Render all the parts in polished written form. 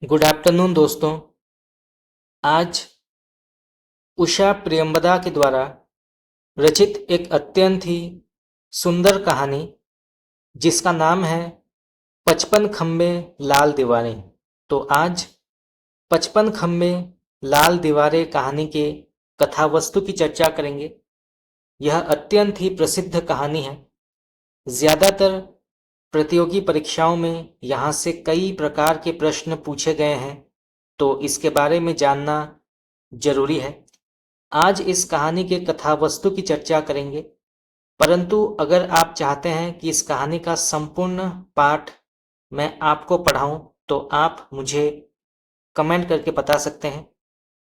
Good afternoon दोस्तों। आज उषा प्रियंवदा के द्वारा रचित एक अत्यंत ही सुंदर कहानी जिसका नाम है 55 खम्बे लाल दीवारें। तो आज 55 खम्बे लाल दीवारें कहानी के कथावस्तु की चर्चा करेंगे। यह अत्यंत ही प्रसिद्ध कहानी है। ज्यादातर प्रतियोगी परीक्षाओं में यहाँ से कई प्रकार के प्रश्न पूछे गए हैं, तो इसके बारे में जानना जरूरी है। आज इस कहानी के कथावस्तु की चर्चा करेंगे, परंतु अगर आप चाहते हैं कि इस कहानी का संपूर्ण पाठ मैं आपको पढ़ाऊं तो आप मुझे कमेंट करके बता सकते हैं।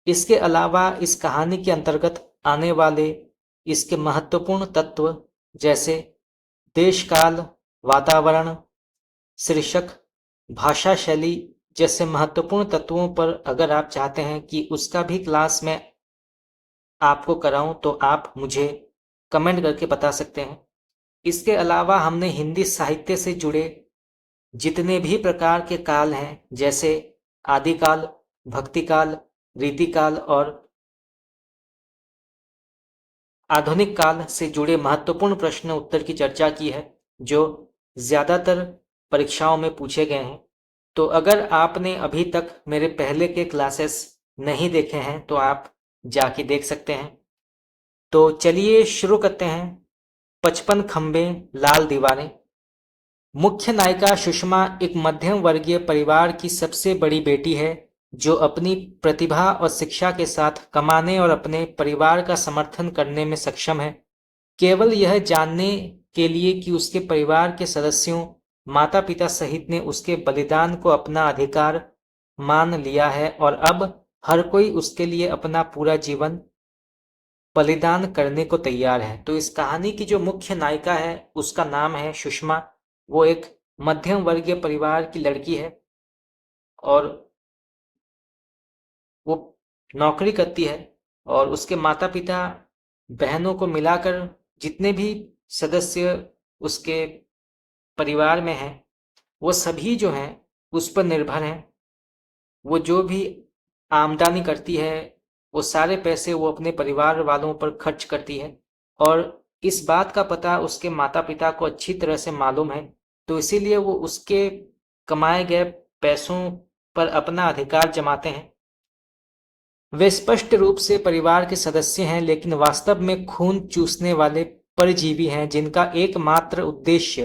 इसके अलावा इस कहानी के अंतर्गत आने वाले इसके महत्वपूर्ण तत्व जैसे देश काल, वातावरण, शीर्षक, भाषा शैली जैसे महत्वपूर्ण तत्वों पर अगर आप चाहते हैं कि उसका भी क्लास मैं आपको कराऊं तो आप मुझे कमेंट करके बता सकते हैं। इसके अलावा हमने हिंदी साहित्य से जुड़े जितने भी प्रकार के काल हैं जैसे आदिकाल, भक्तिकाल, रीतिकाल और आधुनिक काल से जुड़े महत्वपूर्ण प्रश्न उत्तर की चर्चा की है जो ज्यादातर परीक्षाओं में पूछे गए हैं। तो अगर आपने अभी तक मेरे पहले के क्लासेस नहीं देखे हैं तो आप जाके देख सकते हैं। तो चलिए शुरू करते हैं। 55 खम्बे लाल दीवारें। मुख्य नायिका सुषमा एक मध्यम वर्गीय परिवार की सबसे बड़ी बेटी है जो अपनी प्रतिभा और शिक्षा के साथ कमाने और अपने परिवार का समर्थन करने में सक्षम है। केवल यह जानने के लिए कि उसके परिवार के सदस्यों, माता पिता सहित ने उसके बलिदान को अपना अधिकार मान लिया है और अब हर कोई उसके लिए अपना पूरा जीवन बलिदान करने को तैयार है। तो इस कहानी की जो मुख्य नायिका है उसका नाम है सुषमा। वो एक मध्यम वर्गीय परिवार की लड़की है और वो नौकरी करती है और उसके माता पिता, बहनों को मिलाकर जितने भी सदस्य उसके परिवार में हैं वो सभी जो हैं उस पर निर्भर हैं। वो जो भी आमदनी करती है वो सारे पैसे वो अपने परिवार वालों पर खर्च करती है और इस बात का पता उसके माता पिता को अच्छी तरह से मालूम है। तो इसीलिए वो उसके कमाए गए पैसों पर अपना अधिकार जमाते हैं। वे स्पष्ट रूप से परिवार के सदस्य हैं लेकिन वास्तव में खून चूसने वाले परजीवी हैं जिनका एकमात्र उद्देश्य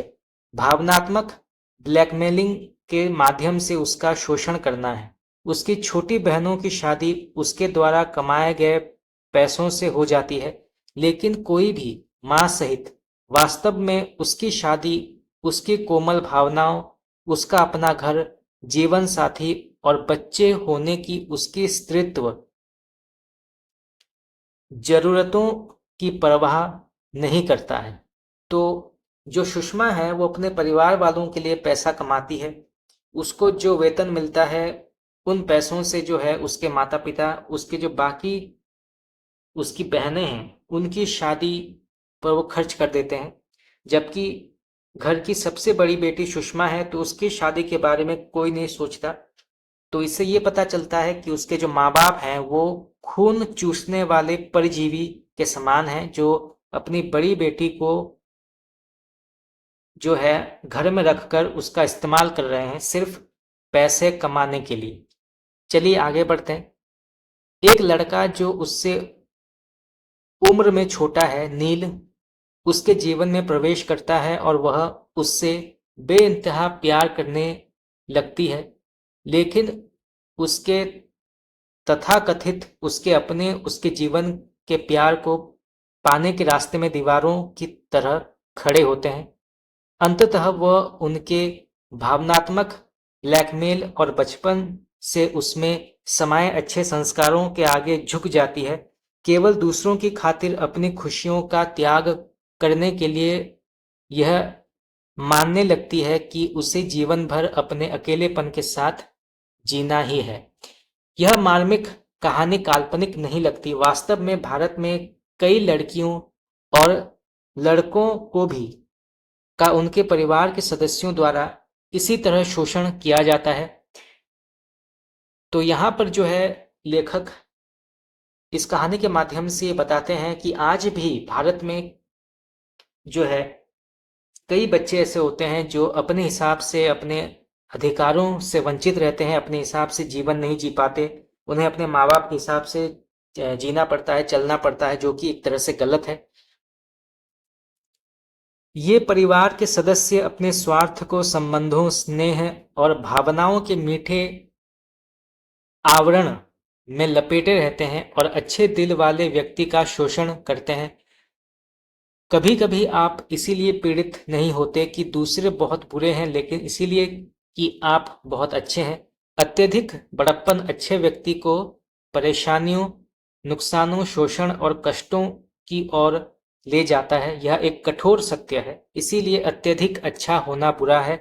भावनात्मक ब्लैकमेलिंग के माध्यम से उसका शोषण करना है। उसकी छोटी बहनों की शादी उसके द्वारा कमाए गए पैसों से हो जाती है, लेकिन कोई भी मां सहित वास्तव में उसकी शादी, उसकी कोमल भावनाओं, उसका अपना घर, जीवन साथी और बच्चे होने की उसकी स्त्रीत्व जरूरतों की परवाह नहीं करता है। तो जो सुषमा है वो अपने परिवार वालों के लिए पैसा कमाती है। उसको जो वेतन मिलता है उन पैसों से जो है उसके माता पिता, उसके जो बाकी उसकी बहनें हैं उनकी शादी पर वो खर्च कर देते हैं। जबकि घर की सबसे बड़ी बेटी सुषमा है तो उसकी शादी के बारे में कोई नहीं सोचता। तो इससे ये पता चलता है कि उसके जो माँ बाप हैं वो खून चूसने वाले परजीवी के समान हैं जो अपनी बड़ी बेटी को जो है घर में रखकर उसका इस्तेमाल कर रहे हैं सिर्फ पैसे कमाने के लिए। चलिए आगे बढ़ते हैं। एक लड़का जो उससे उम्र में छोटा है, नील, उसके जीवन में प्रवेश करता है और वह उससे बेइंतहा प्यार करने लगती है। लेकिन उसके तथाकथित उसके अपने उसके जीवन के प्यार को पाने के रास्ते में दीवारों की तरह खड़े होते हैं। अंततः वह उनके भावनात्मक ब्लैकमेल और बचपन से उसमें समाये अच्छे संस्कारों के आगे झुक जाती है। केवल दूसरों की खातिर अपनी खुशियों का त्याग करने के लिए यह मानने लगती है कि उसे जीवन भर अपने अकेलेपन के साथ जीना ही है। यह मार्मिक कहानी काल्पनिक नहीं लगती। वास्तव में भारत में कई लड़कियों और लड़कों को भी का उनके परिवार के सदस्यों द्वारा इसी तरह शोषण किया जाता है। तो यहाँ पर जो है लेखक इस कहानी के माध्यम से ये बताते हैं कि आज भी भारत में जो है कई बच्चे ऐसे होते हैं जो अपने हिसाब से अपने अधिकारों से वंचित रहते हैं, अपने हिसाब से जीवन नहीं जी पाते, उन्हें अपने माँ बाप के हिसाब से जीना पड़ता है, चलना पड़ता है, जो कि एक तरह से गलत है। ये परिवार के सदस्य अपने स्वार्थ को संबंधों, स्नेह और भावनाओं के मीठे आवरण में लपेटे रहते हैं और अच्छे दिल वाले व्यक्ति का शोषण करते हैं। कभी कभी आप इसीलिए पीड़ित नहीं होते कि दूसरे बहुत बुरे हैं, लेकिन इसीलिए कि आप बहुत अच्छे हैं। अत्यधिक बड़प्पन अच्छे व्यक्ति को परेशानियों, नुकसानों, शोषण और कष्टों की ओर ले जाता है। यह एक कठोर सत्य है, इसीलिए अत्यधिक अच्छा होना बुरा है।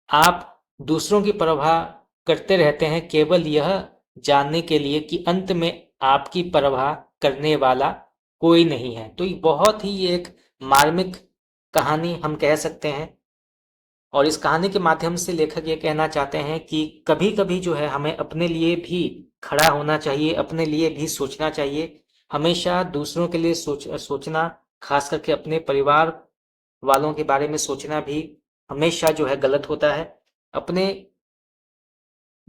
आप दूसरों की परवाह करते रहते हैं केवल यह जानने के लिए कि अंत में आपकी परवाह करने वाला कोई नहीं है। तो ये बहुत ही एक मार्मिक कहानी हम कह सकते हैं, और इस कहानी के माध्यम से लेखक ये कहना चाहते हैं कि कभी कभी जो है हमें अपने लिए भी खड़ा होना चाहिए, अपने लिए भी सोचना चाहिए। हमेशा दूसरों के लिए सोचना, खास करके अपने परिवार वालों के बारे में सोचना भी हमेशा जो है गलत होता है। अपने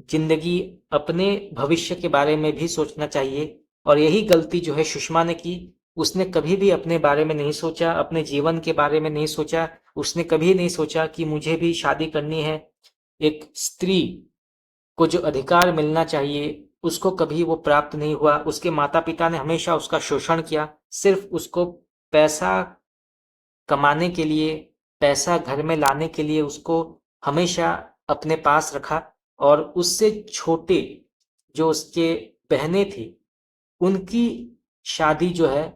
जिंदगी, अपने भविष्य के बारे में भी सोचना चाहिए, और यही गलती जो है सुषमा ने की। उसने कभी भी अपने बारे में नहीं सोचा, अपने जीवन के बारे में नहीं सोचा। उसने कभी नहीं सोचा कि मुझे भी शादी करनी है। एक स्त्री को जो अधिकार मिलना चाहिए उसको कभी वो प्राप्त नहीं हुआ। उसके माता पिता ने हमेशा उसका शोषण किया, सिर्फ उसको पैसा कमाने के लिए, पैसा घर में लाने के लिए उसको हमेशा अपने पास रखा। और उससे छोटे जो उसके बहनें थी, उनकी शादी जो है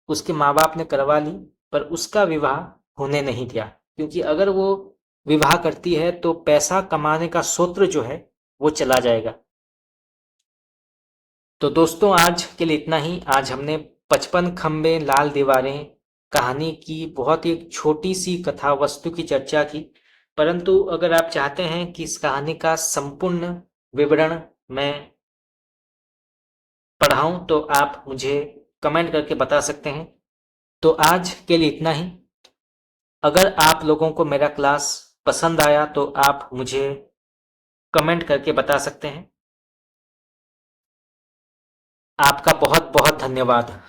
उसके माँ बाप ने करवा ली, पर उसका विवाह होने नहीं दिया, क्योंकि अगर वो विवाह करती है तो पैसा कमाने का सूत्र जो है वो चला जाएगा। तो दोस्तों आज के लिए इतना ही। आज हमने 55 खंबे लाल दीवारें कहानी की बहुत ही एक छोटी सी कथा वस्तु की चर्चा की। परंतु अगर आप चाहते हैं कि इस कहानी का संपूर्ण विवरण मैं पढ़ाऊं तो आप मुझे कमेंट करके बता सकते हैं। तो आज के लिए इतना ही। अगर आप लोगों को मेरा क्लास पसंद आया तो आप मुझे कमेंट करके बता सकते हैं। आपका बहुत बहुत धन्यवाद।